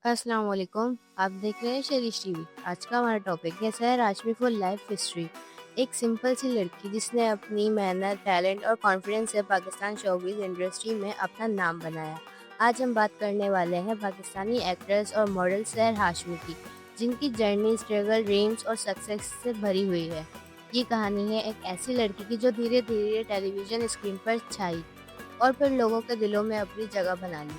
السلام علیکم، آپ دیکھ رہے ہیں شریش ٹی وی۔ آج کا ہمارا ٹاپک ہے سحر ہاشمی فور لائف ہسٹری۔ ایک سمپل سی لڑکی جس نے اپنی محنت، ٹیلنٹ اور کانفیڈنس سے پاکستان شوبز انڈسٹری میں اپنا نام بنایا۔ آج ہم بات کرنے والے ہیں پاکستانی ایکٹریس اور ماڈل سحر ہاشمی کی، جن کی جرنی اسٹرگل، ڈریمز اور سکسیس سے بھری ہوئی ہے۔ یہ کہانی ہے ایک ایسی لڑکی کی جو دھیرے دھیرے ٹیلی ویژن اسکرین پر چھائی اور پھر لوگوں کے دلوں میں اپنی جگہ بنا لی۔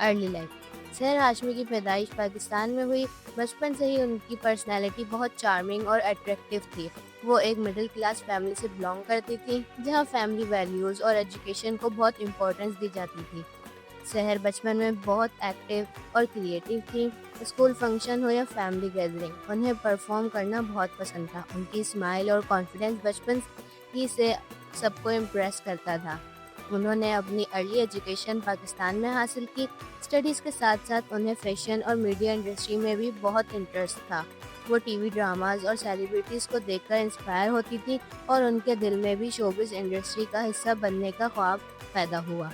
Early life. سحر ہاشمی کی پیدائش پاکستان میں ہوئی۔ بچپن سے ہی ان کی پرسنالٹی بہت چارمنگ اور اٹریکٹیو تھی۔ وہ ایک مڈل کلاس فیملی سے بلانگ کرتی تھی، جہاں فیملی ویلیوز اور ایجوکیشن کو بہت امپورٹنس دی جاتی تھی۔ سحر بچپن میں بہت ایکٹیو اور کریٹیو تھی۔ اسکول فنکشن ہو یا فیملی گیدرنگ، انہیں پرفارم کرنا بہت پسند تھا۔ ان کی اسمائل اور کانفیڈنس بچپن ہی سے سب کو امپریس کرتا تھا۔ انہوں نے اپنی ارلی ایجوکیشن پاکستان میں حاصل کی۔ اسٹڈیز کے ساتھ ساتھ انہیں فیشن اور میڈیا انڈسٹری میں بھی بہت انٹرسٹ تھا۔ وہ ٹی وی ڈراماز اور سیلیبریٹیز کو دیکھ کر انسپائر ہوتی تھی اور ان کے دل میں بھی شوبز انڈسٹری کا حصہ بننے کا خواب پیدا ہوا۔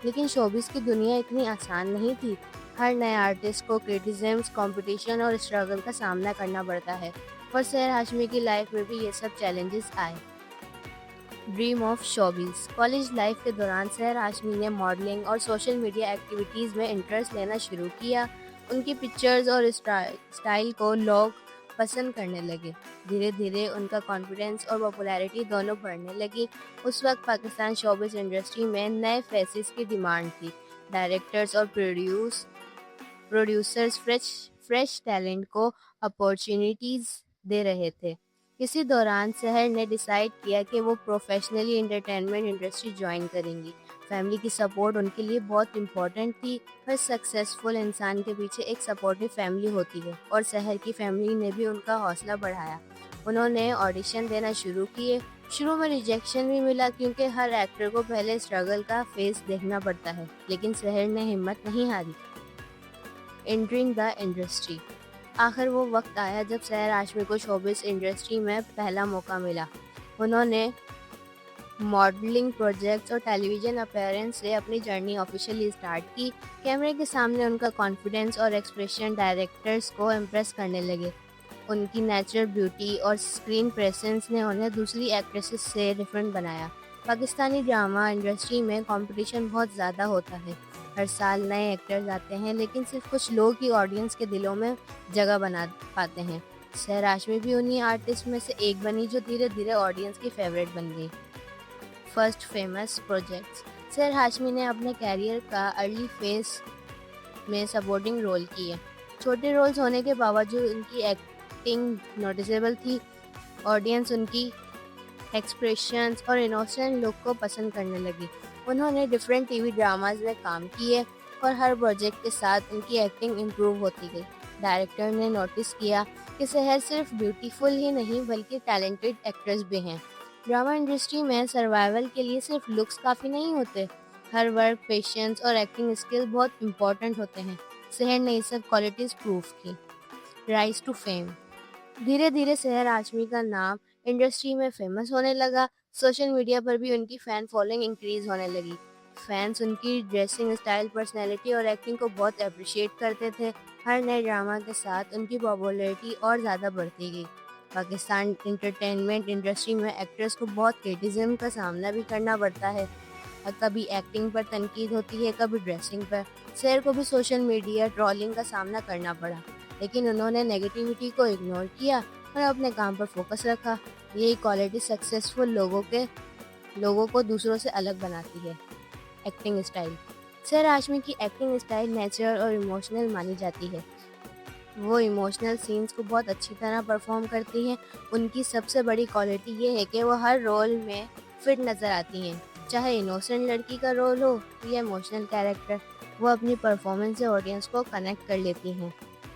لیکن شوبز کی دنیا اتنی آسان نہیں تھی۔ ہر نئے آرٹسٹ کو کرٹیسزمز، کمپٹیشن اور اسٹرگل کا سامنا کرنا پڑتا ہے، اور سحر ہاشمی کی لائف میں بھی یہ سب چیلنجز آئے۔ Dream of showbiz. College life کے دوران سحر ہاشمی نے ماڈلنگ اور سوشل میڈیا ایکٹیویٹیز میں انٹرسٹ لینا شروع کیا۔ ان کی پکچرز اور اسٹائل کو لوگ پسند کرنے لگے۔ دھیرے دھیرے ان کا کانفیڈنس اور پاپولیرٹی دونوں بڑھنے لگی۔ اس وقت پاکستان شوبز انڈسٹری میں نئے فیسز کی ڈیمانڈ تھی۔ ڈائریکٹرز اور پروڈیوسرز فریش ٹیلنٹ کو اپورچونیٹیز دے رہے تھے۔ اسی دوران سحر نے ڈیسائیڈ کیا کہ وہ پروفیشنلی انٹرٹینمنٹ انڈسٹری جوائن کریں گی۔ فیملی کی سپورٹ ان کے لیے بہت امپورٹنٹ تھی۔ ہر سکسیسفل انسان کے پیچھے ایک سپورٹیو فیملی ہوتی ہے، اور سحر کی فیملی نے بھی ان کا حوصلہ بڑھایا۔ انہوں نے آڈیشن دینا شروع کیے۔ شروع میں ریجیکشن بھی ملا، کیونکہ ہر ایکٹر کو پہلے اسٹرگل کا فیس دیکھنا پڑتا ہے، لیکن سحر نے ہمت نہیں ہاری۔ Entering the industry. آخر وہ وقت آیا جب سحر ہاشمی کو شوبز انڈسٹری میں پہلا موقع ملا۔ انہوں نے ماڈلنگ پروجیکٹس اور ٹیلی ویژن اپیئرنس سے اپنی جرنی آفیشیلی اسٹارٹ کی۔ کیمرے کے سامنے ان کا کانفیڈنس اور ایکسپریشن ڈائریکٹرز کو امپریس کرنے لگے۔ ان کی نیچرل بیوٹی اور اسکرین پریزنس نے انہیں دوسری ایکٹریسز سے ڈیفرنٹ بنایا۔ پاکستانی ڈرامہ انڈسٹری میں کمپٹیشن بہت زیادہ ہوتا ہے۔ ہر سال نئے ایکٹرز آتے ہیں، لیکن صرف کچھ لوگ ہی آڈینس کے دلوں میں جگہ بنا پاتے ہیں۔ سحر ہاشمی بھی انہی آرٹسٹ میں سے ایک بنی جو دھیرے دھیرے آڈینس کی فیوریٹ بن گئی۔ First famous projects. Sehar Hashmi نے اپنے کیریئر کا ارلی فیز میں سپورٹنگ رول کیے۔ چھوٹے رولز ہونے کے باوجود ان کی ایکٹنگ نوٹیسیبل تھی۔ آڈینس ان کی ایکسپریشنز اور انوسینٹ لک کو پسند کرنے لگی۔ انہوں نے ڈیفرنٹ ٹی وی ڈراماز میں کام کیے، اور ہر پروجیکٹ کے ساتھ ان کی ایکٹنگ امپروو ہوتی گئی۔ ڈائریکٹر نے نوٹس کیا کہ سحر صرف بیوٹیفل ہی نہیں بلکہ ٹیلنٹڈ ایکٹریس بھی ہیں۔ ڈرامہ انڈسٹری میں سروائیول کے لیے صرف لکس کافی نہیں ہوتے، ہر ورک، پیشنس اور ایکٹنگ اسکل بہت امپورٹنٹ ہوتے ہیں۔ سحر نے یہ سب کوالٹیز پروف کی۔ Rise to fame. دھیرے دھیرے سحر ہاشمی کا نام انڈسٹری میں فیمس ہونے لگا۔ سوشل میڈیا پر بھی ان کی فین فالوئنگ انکریز ہونے لگی۔ فینس ان کی ڈریسنگ اسٹائل، پرسنالٹی اور ایکٹنگ کو بہت اپریشیٹ کرتے تھے۔ ہر نئے ڈرامہ کے ساتھ ان کی پاپولیرٹی اور زیادہ بڑھتی گئی۔ پاکستان انٹرٹینمنٹ انڈسٹری میں ایکٹرز کو بہت کرٹیسزم کا سامنا بھی کرنا پڑتا ہے۔ کبھی ایکٹنگ پر تنقید ہوتی ہے، کبھی ڈریسنگ پر۔ سحر کو بھی سوشل میڈیا ٹرولنگ کا سامنا کرنا پڑا، لیکن انہوں نے نیگیٹیوٹی کو اگنور کیا اور اپنے کام پر فوکس رکھا۔ یہی کوالٹی سکسیسفل لوگوں کو دوسروں سے الگ بناتی ہے۔ Acting style. سحر ہاشمی کی ایکٹنگ اسٹائل نیچرل اور ایموشنل مانی جاتی ہے۔ وہ ایموشنل سینز کو بہت اچھی طرح پرفارم کرتی ہیں۔ ان کی سب سے بڑی کوالٹی یہ ہے کہ وہ ہر رول میں فٹ نظر آتی ہیں، چاہے انوسینٹ لڑکی کا رول ہو یا ایموشنل کیریکٹر۔ وہ اپنی پرفارمنس سے آڈینس کو کنیکٹ کر لیتی ہیں۔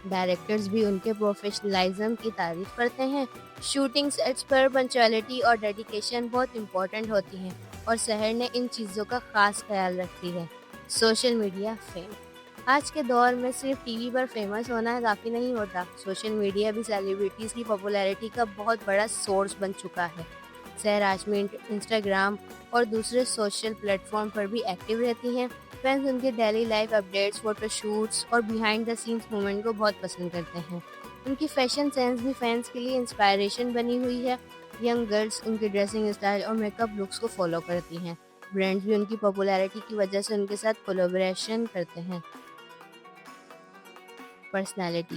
ڈائریکٹرز بھی ان کے پروفیشنلزم کی تعریف کرتے ہیں۔ شوٹنگ سیٹس پر پنچوالٹی اور ڈیڈیکیشن بہت امپورٹنٹ ہوتی ہیں، اور سحر نے ان چیزوں کا خاص خیال رکھتی ہے۔ Social media fame. آج کے دور میں صرف ٹی وی پر فیمس ہونا کافی نہیں ہوتا۔ سوشل میڈیا بھی سیلیبریٹیز کی پاپولیرٹی کا بہت بڑا سورس بن چکا ہے۔ سحر ہاشمی انسٹاگرام اور دوسرے سوشل پلیٹ فارم پر بھی ایکٹیو رہتی ہیں۔ فینس ان کے daily life updates, photo shoots اور بیہائنڈ دا سینس مومنٹ کو بہت پسند کرتے ہیں۔ ان کی فیشن سینس بھی فینس کے لیے انسپائریشن بنی ہوئی ہے۔ ینگ گرلز ان کی ڈریسنگ اسٹائل اور میک اپ لکس کو فالو کرتی ہیں۔ برانڈز بھی ان کی پاپولیرٹی کی وجہ سے ان کے ساتھ کولیبریشن کرتے ہیں۔ پرسنالٹی: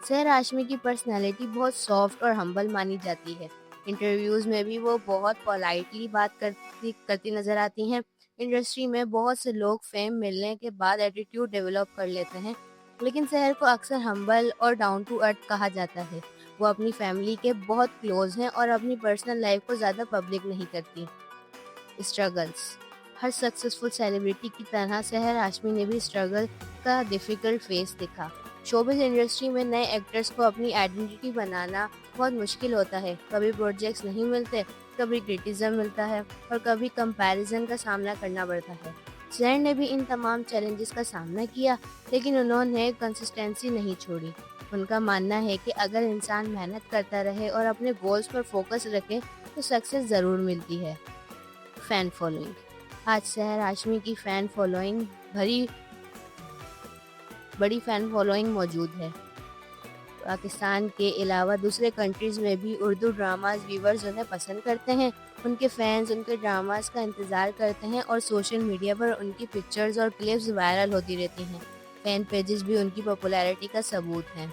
سحر ہاشمی کی پرسنالٹی بہت سافٹ اور ہمبل مانی جاتی ہے۔ انٹرویوز میں بھی وہ بہت پولائٹلی بات کرتی نظر آتی ہیں۔ انڈسٹری میں بہت سے لوگ فیم ملنے کے بعد ایٹیٹیوڈ ڈیولپ کر لیتے ہیں، لیکن سحر کو اکثر ہمبل اور ڈاؤن ٹو ارتھ کہا جاتا ہے۔ وہ اپنی فیملی کے بہت کلوز ہیں اور اپنی پرسنل لائف کو زیادہ پبلک نہیں کرتی۔ اسٹرگلز: ہر سکسیسفل سیلیبریٹی کی طرح سحر ہاشمی نے بھی اسٹرگل کا ڈیفیکلٹ فیس دیکھا۔ شوبز انڈسٹری میں نئے ایکٹرز کو اپنی آئیڈینٹی بنانا بہت مشکل ہوتا ہے۔ کبھی پروجیکٹس نہیں ملتے، کبھی کرٹیزم ملتا ہے اور کبھی کمپیریزن کا سامنا کرنا پڑتا ہے۔ سحر نے بھی ان تمام چیلنجز کا سامنا کیا، لیکن انہوں نے کنسسٹنسی نہیں چھوڑی۔ ان کا ماننا ہے کہ اگر انسان محنت کرتا رہے اور اپنے گولز پر فوکس رکھے تو سکسیس ضرور ملتی ہے۔ فین فالوئنگ: آج سحر ہاشمی کی بڑی فین فالوئنگ موجود ہے۔ پاکستان کے علاوہ دوسرے کنٹریز میں بھی اردو ڈراماز ویورز انہیں پسند کرتے ہیں۔ ان کے فینز ان کے ڈراماز کا انتظار کرتے ہیں اور سوشل میڈیا پر ان کی پکچرز اور کلپس وائرل ہوتی رہتی ہیں۔ فین پیجز بھی ان کی پاپولیرٹی کا ثبوت ہیں۔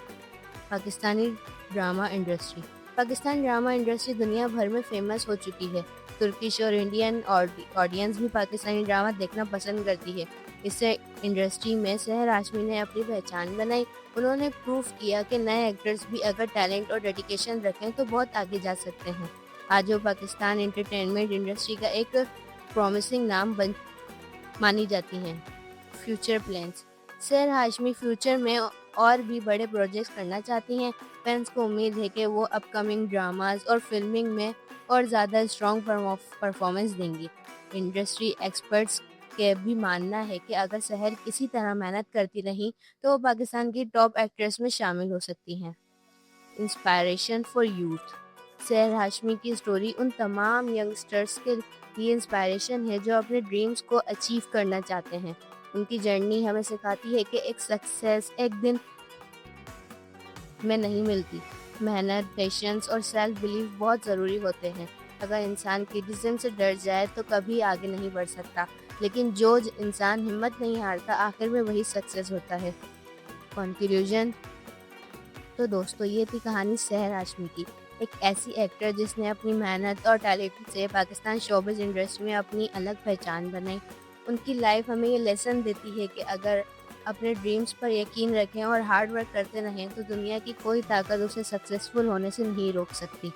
Pakistani drama industry: Pakistani drama industry دنیا بھر میں فیمس ہو چکی ہے۔ ترکش اور انڈین آڈینس بھی پاکستانی ڈرامہ دیکھنا پسند کرتی ہے۔ اس سے انڈسٹری میں سحر ہاشمی نے اپنی پہچان بنائی۔ انہوں نے پروف کیا کہ نئے ایکٹرز بھی اگر ٹیلنٹ اور ڈیڈیکیشن رکھیں تو بہت آگے جا سکتے ہیں۔ آج وہ پاکستان انٹرٹینمنٹ انڈسٹری کا ایک پرومسنگ نام مانی جاتی ہیں۔ فیوچر پلانز: سحر ہاشمی فیوچر میں اور بھی بڑے پروجیکٹس کرنا چاہتی ہیں۔ فینس کو امید ہے کہ وہ اپ کمنگ ڈراماز اور فلمنگ میں اور زیادہ اسٹرانگ پرفارمنس دیں گی۔ انڈسٹری ایکسپرٹس کے بھی ماننا ہے کہ اگر سحر کسی طرح محنت کرتی رہی تو وہ پاکستان کی ٹاپ ایکٹریس میں شامل ہو سکتی ہیں۔ انسپائریشن فار یوتھ: سحر ہاشمی کی سٹوری ان تمام ینگسٹرز کے لیے انسپائریشن ہے جو اپنے ڈریمز کو اچیو کرنا چاہتے ہیں۔ ان کی جرنی ہمیں سکھاتی ہے کہ ایک سکسیس ایک دن میں نہیں ملتی۔ محنت، پیشنس اور سیلف بلیف بہت ضروری ہوتے ہیں۔ اگر انسان کرٹیسزم سے ڈر جائے تو کبھی آگے نہیں بڑھ سکتا، لیکن جو انسان ہمت نہیں ہارتا آخر میں وہی سکسیس ہوتا ہے۔ کنکلوژن: تو دوستو یہ تھی کہانی سحر ہاشمی کی، ایک ایسی ایکٹر جس نے اپنی محنت اور ٹیلنٹ سے پاکستان شوبز انڈسٹری میں اپنی الگ پہچان بنائی۔ ان کی لائف ہمیں یہ لیسن دیتی ہے کہ اگر اپنے ڈریمز پر یقین رکھیں اور ہارڈ ورک کرتے رہیں تو دنیا کی کوئی طاقت اسے سکسیسفل ہونے سے نہیں روک سکتی۔